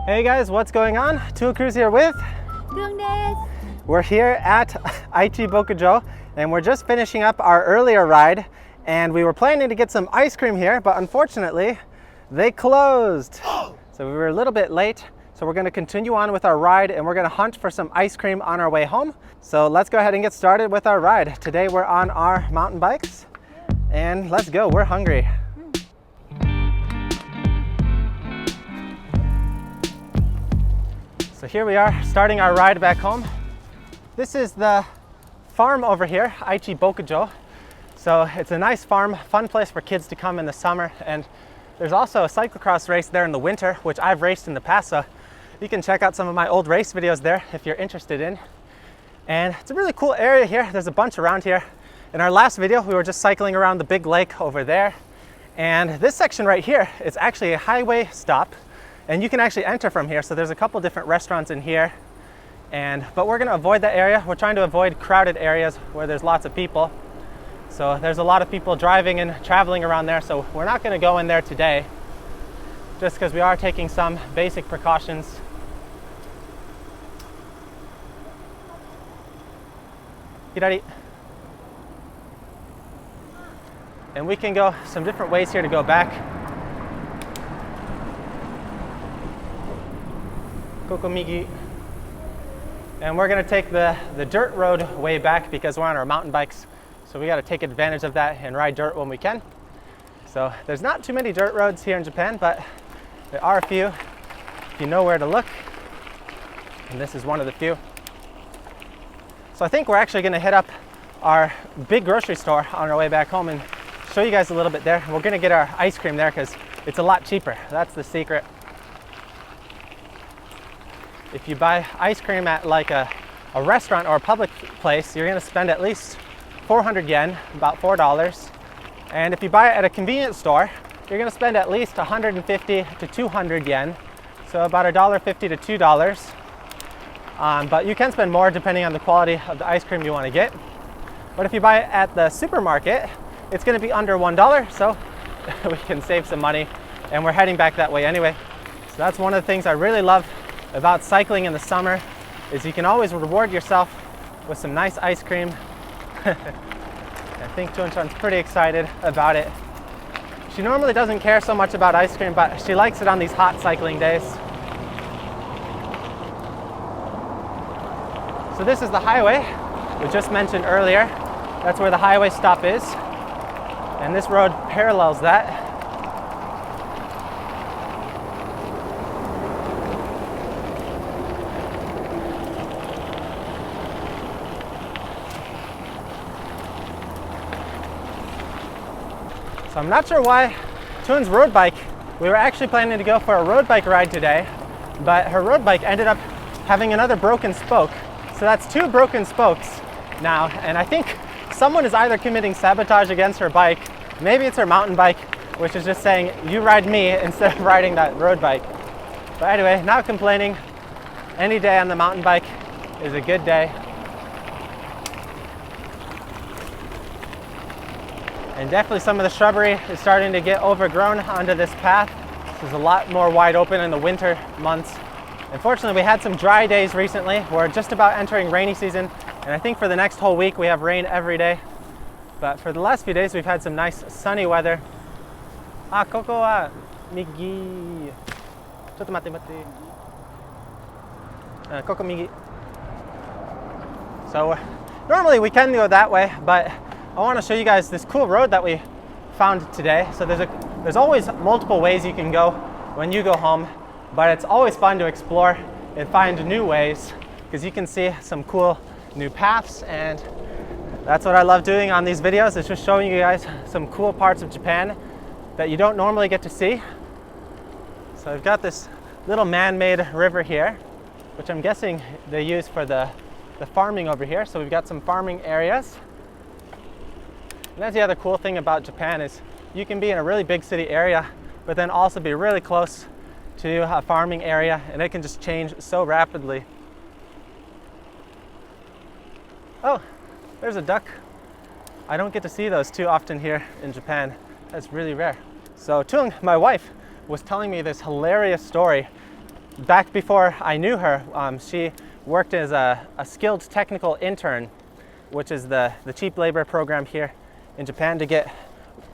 Hey guys, what's going on? Tool Cruise here with? We're here at Aichi bokujo and we're just finishing up our earlier ride, and we were planning to get some ice cream here, but unfortunately they closed. So we were a little bit late. So we're going to continue on with our ride and we're going to hunt for some ice cream on our way home. So let's go ahead and get started with our ride. Today we're on our mountain bikes and let's go, we're hungry. So here we are starting our ride back home. This is the farm over here, Aichi bokujo. So it's a nice farm, fun place for kids to come in the summer, and there's also a cyclocross race there in the winter, which I've raced in the past, so you can check out some of my old race videos there if you're interested in. And it's a really cool area here. There's a bunch around here. In our last video, we were just cycling around the big lake over there. And this section right here is actually a highway stop, and you can actually enter from here. So there's a couple different restaurants in here, but we're gonna avoid that area. We're trying to avoid crowded areas where there's lots of people. So there's a lot of people driving and traveling around there. So we're not gonna go in there today, just because we are taking some basic precautions. Hirari. And we can go some different ways here to go back. Koko migi. And we're gonna take the dirt road way back because we're on our mountain bikes. So we gotta take advantage of that and ride dirt when we can. So there's not too many dirt roads here in Japan, but there are a few if you know where to look. And this is one of the few. So I think we're actually gonna hit up our big grocery store on our way back home and show you guys a little bit there. We're gonna get our ice cream there because it's a lot cheaper. That's the secret. If you buy ice cream at like a restaurant or a public place, you're gonna spend at least 400 yen, about $4. And if you buy it at a convenience store, you're gonna spend at least 150 to 200 yen. So about $1.50 to $2. But you can spend more depending on the quality of the ice cream you wanna get. But if you buy it at the supermarket, it's gonna be under $1, so we can save some money. And we're heading back that way anyway. So that's one of the things I really love about cycling in the summer, is you can always reward yourself with some nice ice cream. I think Chun-chan's pretty excited about it. She normally doesn't care so much about ice cream, but she likes it on these hot cycling days. So this is the highway we just mentioned earlier. That's where the highway stop is. And this road parallels that. So I'm not sure why Chun's road bike, we were actually planning to go for a road bike ride today, but her road bike ended up having another broken spoke. So that's 2 broken spokes now, and I think someone is either committing sabotage against her bike, maybe it's her mountain bike, which is just saying, you ride me instead of riding that road bike. But anyway, not complaining. Any day on the mountain bike is a good day. And definitely some of the shrubbery is starting to get overgrown onto this path. This is a lot more wide open in the winter months. Unfortunately, we had some dry days recently. We're just about entering rainy season, and I think for the next whole week we have rain every day. But for the last few days we've had some nice sunny weather. Koko wa migi. Chotto matte matte. Koko migi. So normally we can go that way, but I want to show you guys this cool road that we found today. So there's always multiple ways you can go when you go home, but it's always fun to explore and find new ways because you can see some cool new paths, and that's what I love doing on these videos, is just showing you guys some cool parts of Japan that you don't normally get to see. So I've got this little man-made river here, which I'm guessing they use for the farming over here. So we've got some farming areas. And that's the other cool thing about Japan, is you can be in a really big city area, but then also be really close to a farming area, and it can just change so rapidly. Oh, there's a duck. I don't get to see those too often here in Japan. That's really rare. So Tung, my wife, was telling me this hilarious story back before I knew her, she worked as a skilled technical intern, which is the cheap labor program here in Japan to get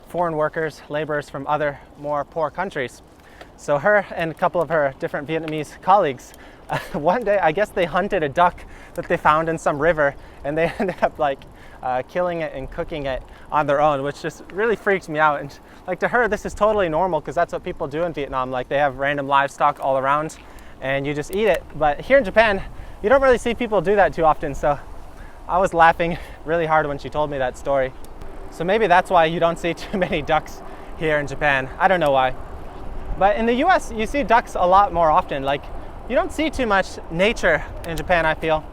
foreign workers, laborers from other more poor countries. So her and a couple of her different Vietnamese colleagues, one day I guess they hunted a duck that they found in some river, and they ended up like killing it and cooking it on their own, which just really freaked me out. And like to her, this is totally normal because that's what people do in Vietnam. Like they have random livestock all around and you just eat it. But here in Japan, you don't really see people do that too often. So I was laughing really hard when she told me that story. So maybe that's why you don't see too many ducks here in Japan. I don't know why. But in the US, you see ducks a lot more often. Like you don't see too much nature in Japan, I feel.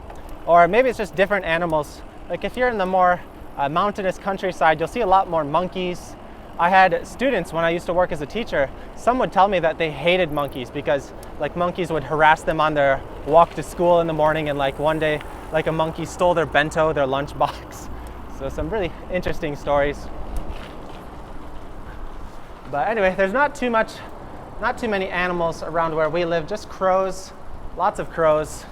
Or maybe it's just different animals. Like if you're in the more mountainous countryside, you'll see a lot more monkeys. I had students when I used to work as a teacher, some would tell me that they hated monkeys because like monkeys would harass them on their walk to school in the morning, and like one day like a monkey stole their bento, their lunch box. So some really interesting stories. But anyway, there's not too many animals around where we live, just crows, lots of crows.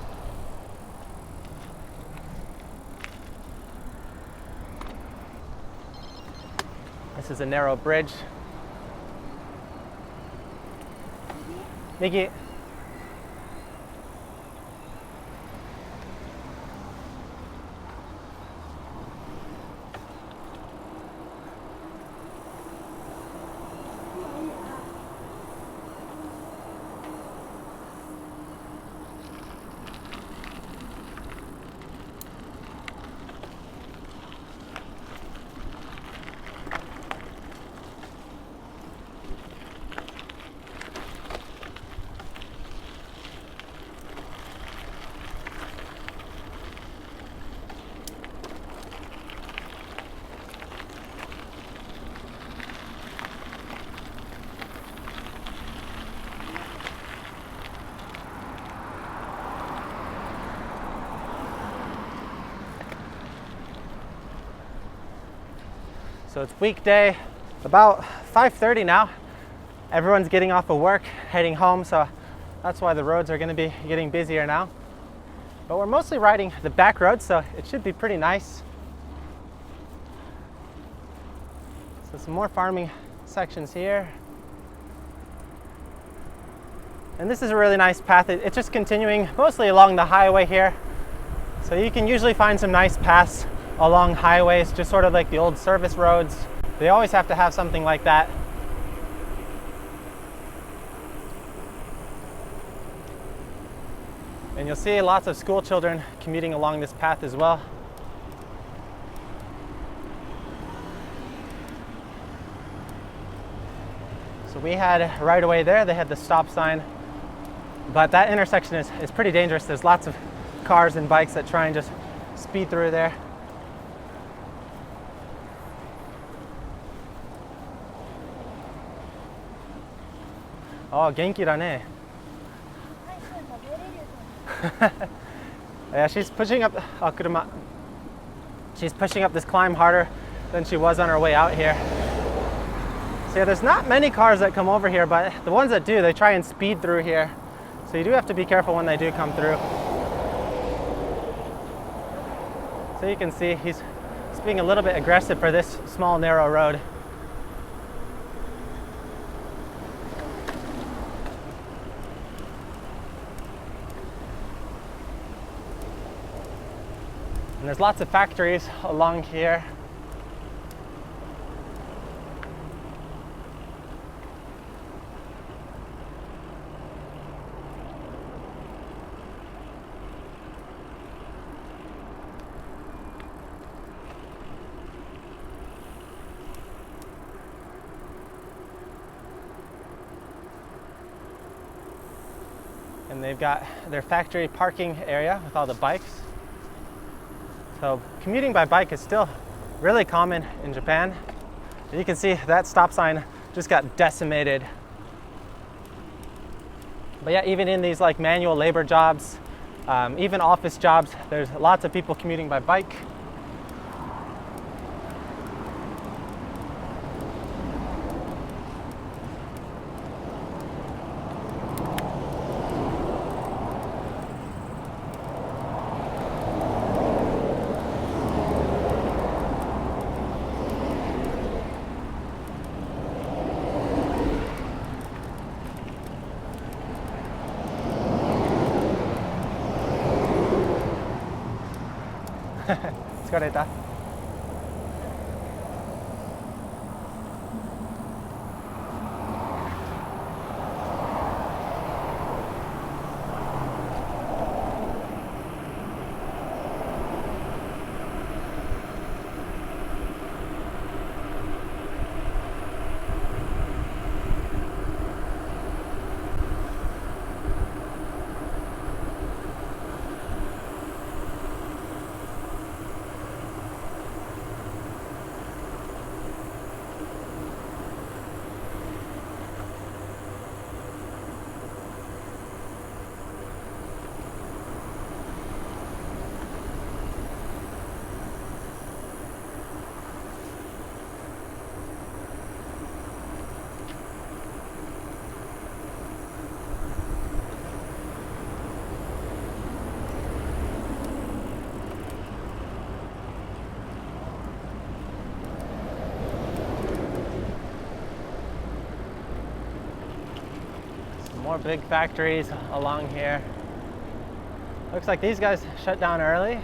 This is a narrow bridge. Migi. So it's weekday, about 5:30 now. Everyone's getting off of work, heading home, so that's why the roads are going to be getting busier now. But we're mostly riding the back roads, so it should be pretty nice. So some more farming sections here. And this is a really nice path. It's just continuing mostly along the highway here. So you can usually find some nice paths along highways, just sort of like the old service roads. They always have to have something like that. And you'll see lots of school children commuting along this path as well. So we had right away there, they had the stop sign, but that intersection is pretty dangerous. There's lots of cars and bikes that try and just speed through there. Oh, genki da ne. Yeah, she's pushing up She's pushing up this climb harder than she was on her way out here. So yeah, there's not many cars that come over here, but the ones that do, they try and speed through here. So you do have to be careful when they do come through. So you can see he's being a little bit aggressive for this small narrow road. And there's lots of factories along here. And they've got their factory parking area with all the bikes. So commuting by bike is still really common in Japan. You can see that stop sign just got decimated. But yeah, even in these like manual labor jobs, even office jobs, there's lots of people commuting by bike. 疲れた? More big factories along here. Looks like these guys shut down early.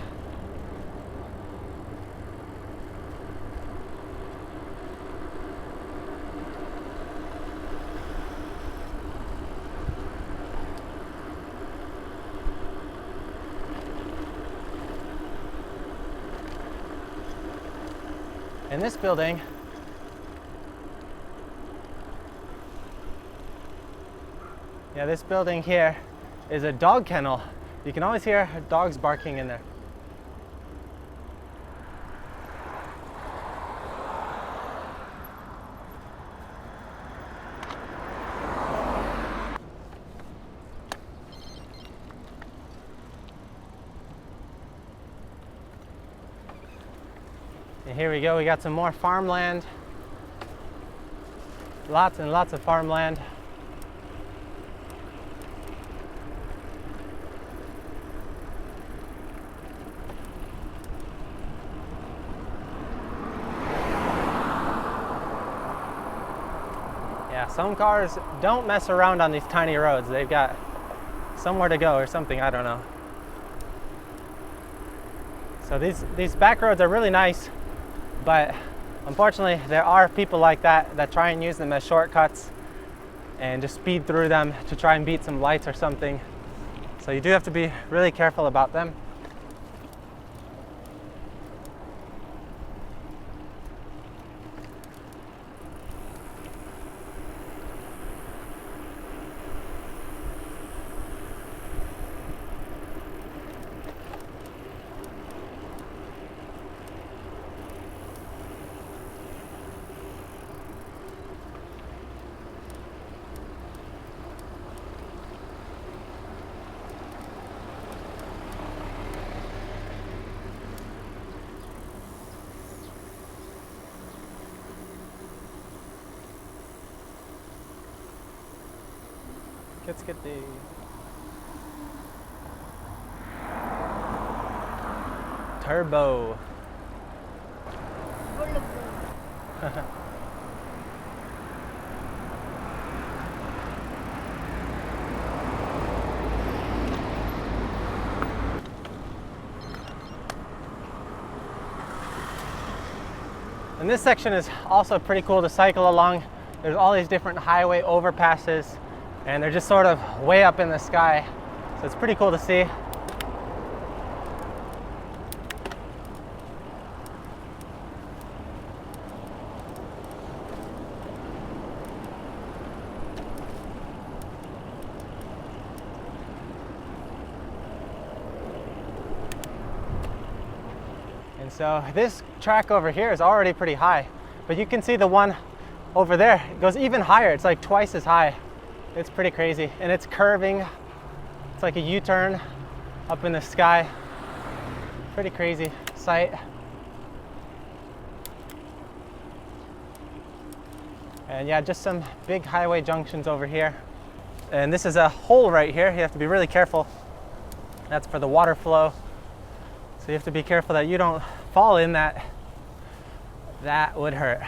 In this building, yeah, this building here is a dog kennel. You can always hear dogs barking in there. And here we go, we got some more farmland. Lots and lots of farmland. Yeah, some cars don't mess around on these tiny roads. They've got somewhere to go or something, I don't know. So these back roads are really nice, but unfortunately there are people like that try and use them as shortcuts and just speed through them to try and beat some lights or something. So you do have to be really careful about them. Let's get the turbo. And this section is also pretty cool to cycle along. There's all these different highway overpasses, and they're just sort of way up in the sky. So it's pretty cool to see. And so this track over here is already pretty high, but you can see the one over there, it goes even higher. It's like twice as high. It's pretty crazy, and it's curving. It's like a U-turn up in the sky. Pretty crazy sight. And yeah, just some big highway junctions over here. And this is a hole right here. You have to be really careful. That's for the water flow. So you have to be careful that you don't fall in that. That would hurt.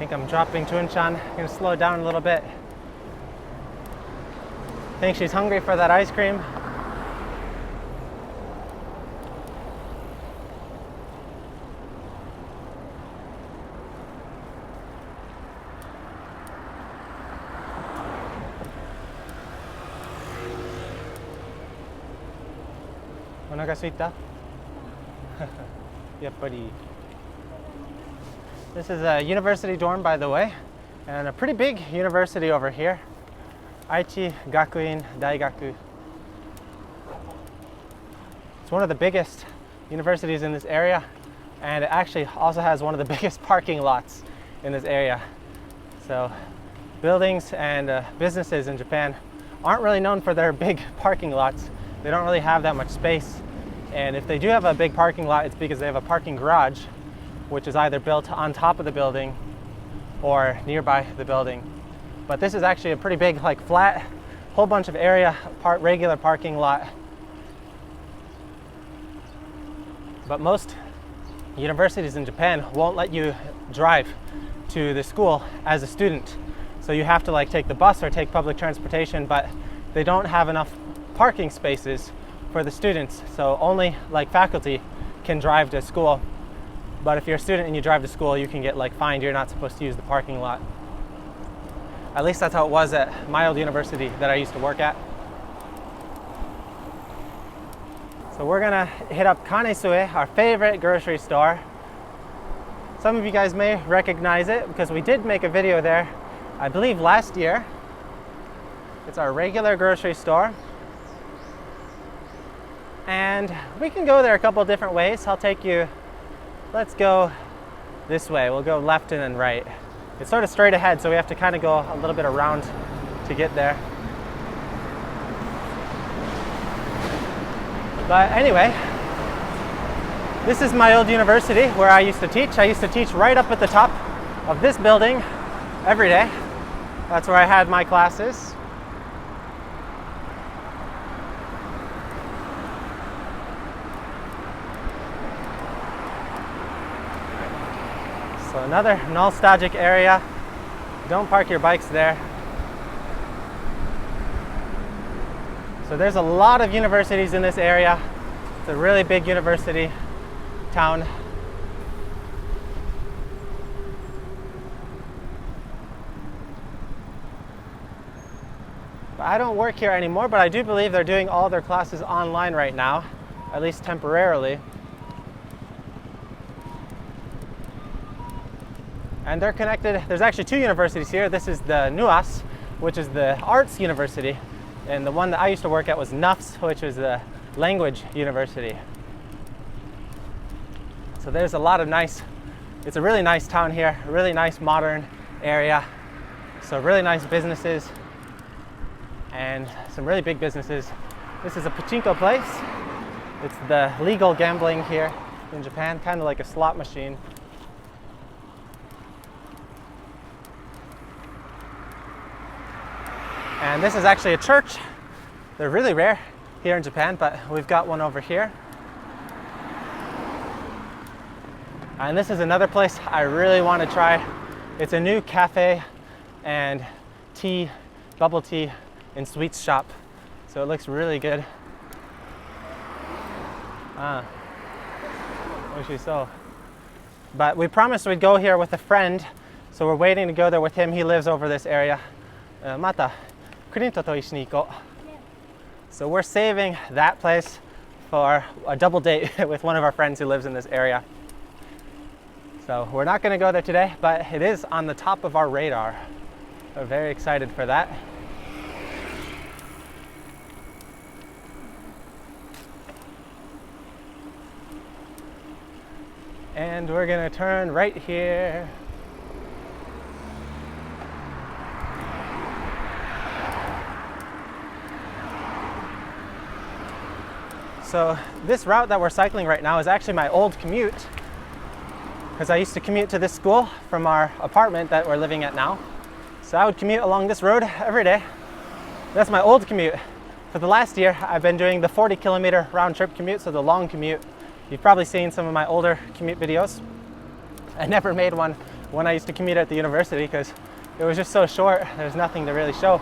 think I'm dropping Chun-chan. I'm gonna slow it down a little bit. I think she's hungry for that ice cream. Onagaisuita? Yappari. This is a university dorm, by the way, and a pretty big university over here. Aichi Gakuin Daigaku. It's one of the biggest universities in this area, and it actually also has one of the biggest parking lots in this area. So buildings and businesses in Japan aren't really known for their big parking lots. They don't really have that much space. And if they do have a big parking lot, it's because they have a parking garage, which is either built on top of the building or nearby the building. But this is actually a pretty big, like flat, whole bunch of area, regular parking lot. But most universities in Japan won't let you drive to the school as a student. So you have to like take the bus or take public transportation, but they don't have enough parking spaces for the students. So only like faculty can drive to school. But if you're a student and you drive to school, you can get like fined. You're not supposed to use the parking lot. At least that's how it was at my old university that I used to work at. So we're gonna hit up Kanesue, our favorite grocery store. Some of you guys may recognize it because we did make a video there, I believe last year. It's our regular grocery store. And we can go there a couple different ways. I'll take you, let's go this way. We'll go left and then right. It's sort of straight ahead, so we have to kind of go a little bit around to get there. But anyway, this is my old university where I used to teach. I used to teach right up at the top of this building every day. That's where I had my classes. So another nostalgic area. Don't park your bikes there. So there's a lot of universities in this area. It's a really big university town. I don't work here anymore, but I do believe they're doing all their classes online right now, at least temporarily. And they're connected. There's actually two universities here. This is the NUAS, which is the arts university, and the one that I used to work at was NUFS, which is the language university. So there's a lot of nice, it's a really nice town here, a really nice modern area. So really nice businesses and some really big businesses. This is a pachinko place. It's the legal gambling here in Japan, kind of like a slot machine. And this is actually a church. They're really rare here in Japan, but we've got one over here. And this is another place I really want to try. It's a new cafe and tea, bubble tea and sweets shop. So it looks really good. Oishisou. But we promised we'd go here with a friend, so we're waiting to go there with him. He lives over this area. Mata. So we're saving that place for a double date with one of our friends who lives in this area. So we're not going to go there today, but it is on the top of our radar. We're very excited for that. And we're going to turn right here. So this route that we're cycling right now is actually my old commute, because I used to commute to this school from our apartment that we're living at now. So I would commute along this road every day. That's my old commute. For the last year, I've been doing the 40-kilometer round trip commute, so the long commute. You've probably seen some of my older commute videos. I never made one when I used to commute at the university because it was just so short. There's nothing to really show.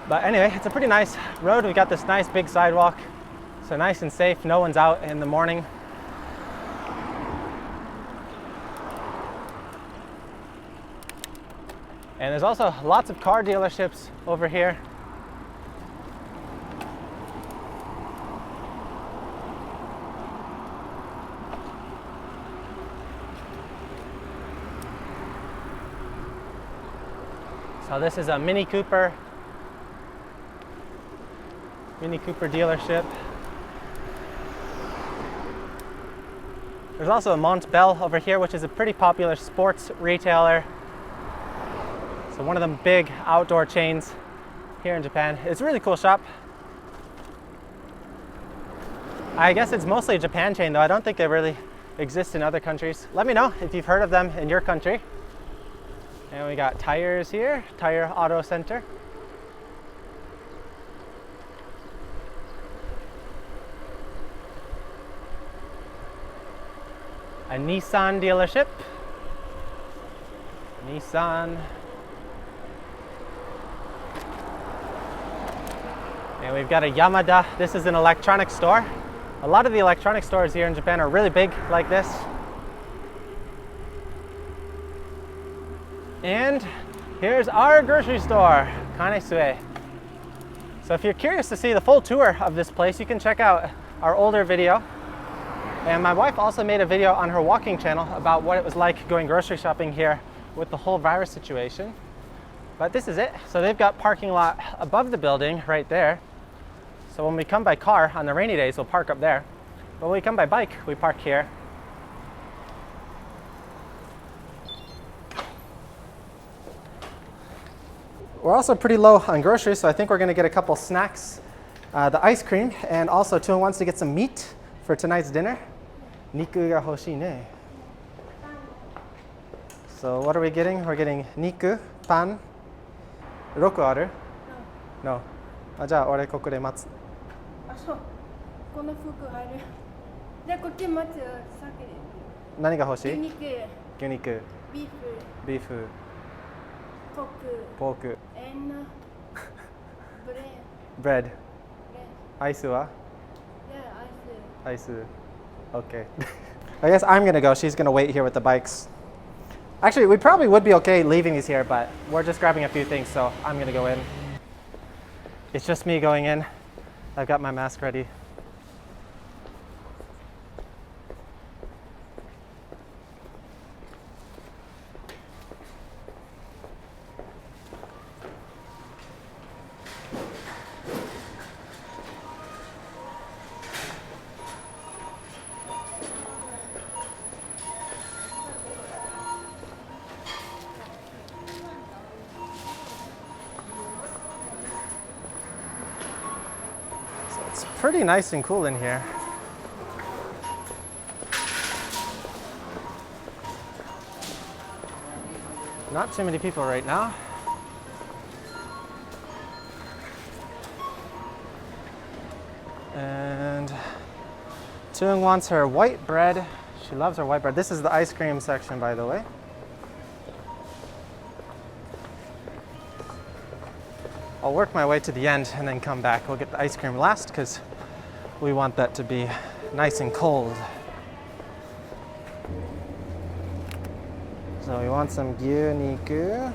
But anyway, it's a pretty nice road. We got this nice big sidewalk, so nice and safe. No one's out in the morning. And there's also lots of car dealerships over here. So this is a Mini Cooper dealership. There's also a Montbell over here, which is a pretty popular sports retailer. So one of them big outdoor chains here in Japan. It's a really cool shop. I guess it's mostly a Japan chain though. I don't think they really exist in other countries. Let me know if you've heard of them in your country. And we got tires here, Tire Auto Center. A Nissan dealership. Nissan. And we've got a Yamada. This is an electronics store. A lot of the electronic stores here in Japan are really big like this. And here's our grocery store, Kanesue. So if you're curious to see the full tour of this place, you can check out our older video. And my wife also made a video on her walking channel about what it was like going grocery shopping here with the whole virus situation. But this is it. So they've got parking lot above the building right there. So when we come by car on the rainy days, we'll park up there. But when we come by bike, we park here. We're also pretty low on groceries, so I think we're going to get a couple snacks, the ice cream, and also Tune wants to get some meat for tonight's dinner. Niku ga hoshii ne. So what are we getting? We're getting niku, pan, roku aru? No. あ、じゃあ俺ここで待つ。あ、そう。この服入る。で、こっち待つ。さっき。何が欲しい？牛肉。牛肉。ビーフ。ビーフ。ポーク。ポーク。And bread. Bread. Ice wa? Yeah, ice. Ice. Okay. I guess I'm gonna go. She's gonna wait here with the bikes. Actually, we probably would be okay leaving these here, but we're just grabbing a few things, so I'm gonna go in. It's just me going in. I've got my mask ready. It's pretty nice and cool in here. Not too many people right now. And Toong wants her white bread. She loves her white bread. This is the ice cream section, by the way. I'll work my way to the end and then come back. We'll get the ice cream last because we want that to be nice and cold. So we want some gyuniku.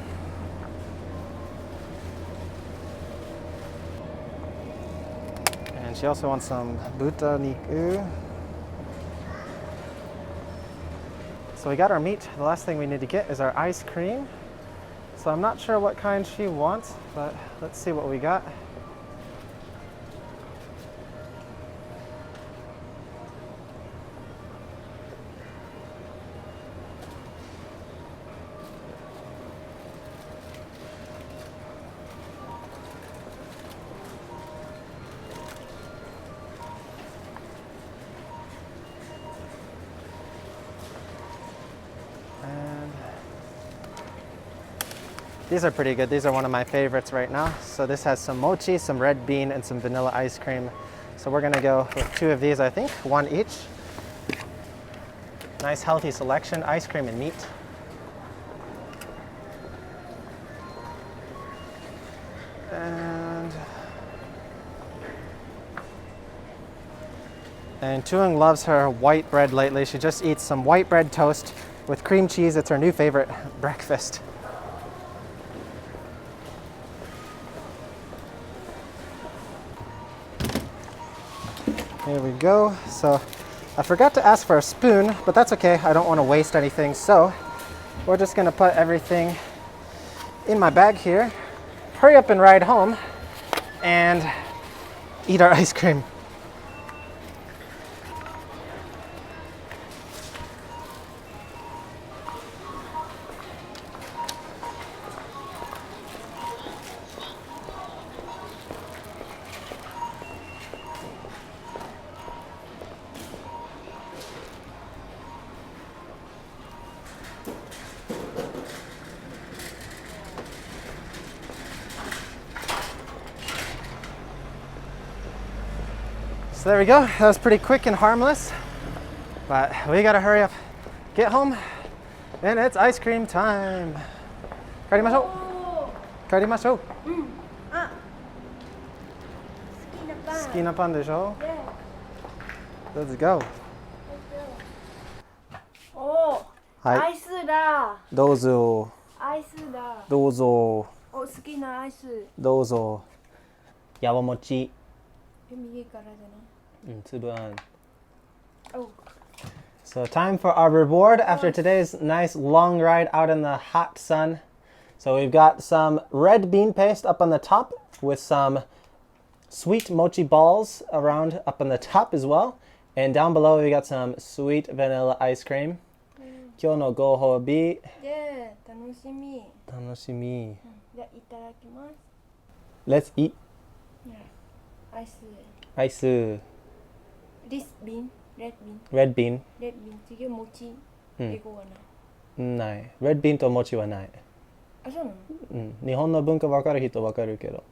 And she also wants some buta niku. So we got our meat. The last thing we need to get is our ice cream. So I'm not sure what kind she wants, but let's see what we got. These are pretty good. These are one of my favorites right now. So this has some mochi, some red bean, and some vanilla ice cream. So we're gonna go with 2 of these, I think, 1 each. Nice healthy selection, ice cream and meat. And Tuang loves her white bread lately. She just eats some white bread toast with cream cheese. It's her new favorite breakfast. Here we go. So I forgot to ask for a spoon, but that's okay. I don't want to waste anything. So we're just gonna put everything in my bag here, hurry up and ride home, and eat our ice cream. So there we go. That was pretty quick and harmless, but we gotta hurry up, get home, and it's ice cream time. 帰りましょう。帰りましょう。あ、好きなパンでしょ？ Let's go. お、アイスだ。どうぞ。アイスだ。どうぞ。お、好きなアイス。どうぞ。やわもち。右からじゃない？つぶあん。 Oh. So time for our reward after today's nice long ride out in the hot sun. So we've got some red bean paste up on the top with some sweet mochi balls around up on the top as well. And down below we got some sweet vanilla ice cream. 今日のご褒美。楽しみ。楽しみ。じゃあいただきます。 Let's eat. アイス。アイス。This bean, red bean. Red bean. Red bean. 次餅。英語はない。ない。Red bean と餅はない。あ、そうなの？日本の文化分かる人分かるけど。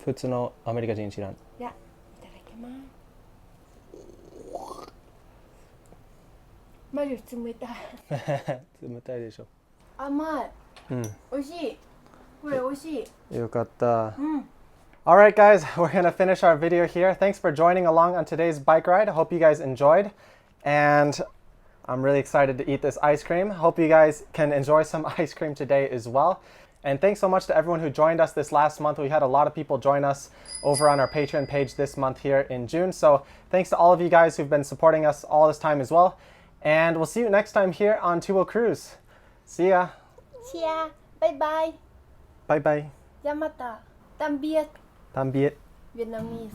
普通のアメリカ人知らん。じゃあいただきます。マジ冷たい。冷たいでしょ。甘い。美味しい。これ美味しい。よかった。Alright guys, we're gonna finish our video here. Thanks for joining along on today's bike ride. I hope you guys enjoyed. And I'm really excited to eat this ice cream. Hope you guys can enjoy some ice cream today as well. And thanks so much to everyone who joined us this last month. We had a lot of people join us over on our Patreon page this month here in June. So thanks to all of you guys who've been supporting us all this time as well. And we'll see you next time here on Two Wheel Cruise. See ya. See ya. Bye bye. Bye bye. じゃあまた。Tạm biệt. Tạm biệt. Vietnamese.